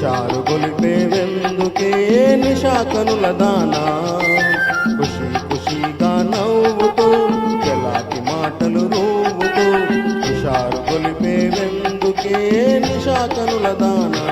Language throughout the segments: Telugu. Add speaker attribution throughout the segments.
Speaker 1: హుషారు గొలిపేవెందుకే నిశాకనుల దానా ఖుషి ఖుషిగా నవ్వుతూ ఎలాంటి మాటలు నవ్వుతూ హుషారు గొలిపేవెందుకే నిశాకనుల దానా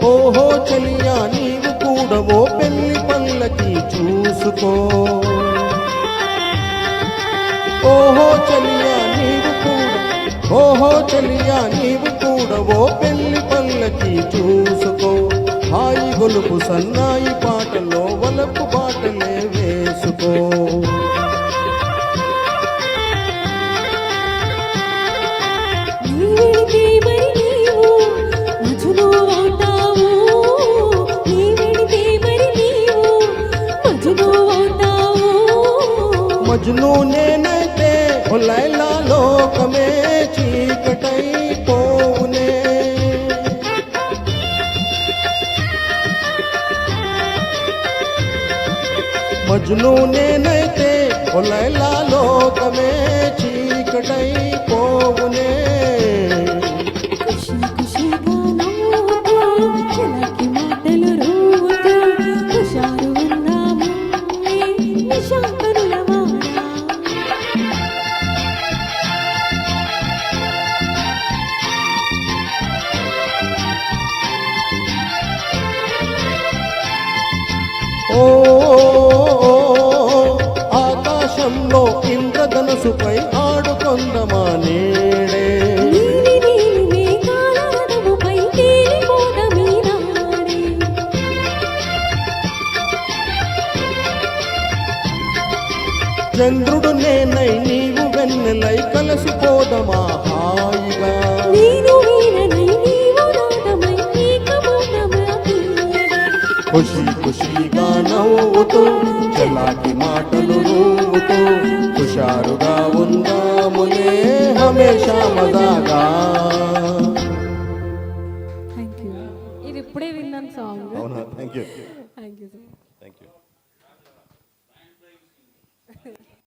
Speaker 1: ఓహో చలియా నీవు కూడా ఓ పెళ్లి పల్లకి చూసుకో ఓహో చలియా నీవు కూడా ఓ పెళ్లి పల్లకి చూసుకో హాయి గొలుపు సన్నాయి పాటలో వలపు బాటలే వేసుకో మజ్ను నేనైతే ఓ లైలా లోకమే చీకటై పోవునే మజ్ను నేనైతే ఓ లైలా లోకమే చీకటై పోవునే ఆకాశంలో ఇంద్రధనుసుపై ఆడుకొందమా నేడే చంద్రుడు నేనై నీవు వెన్నెలై కలసిపోదమా హాయిగా ఖుషి ఖుషిగా నవ్వుతూ చలాకి మాటలు నవ్వుతూ హుషారుగా ఉందాములే హమేషా మజాగా.
Speaker 2: ఇది ఇప్పుడే విన్నాను సాంగ్.
Speaker 1: అవునా? Thank you.
Speaker 2: Thank you.
Speaker 1: Thank you.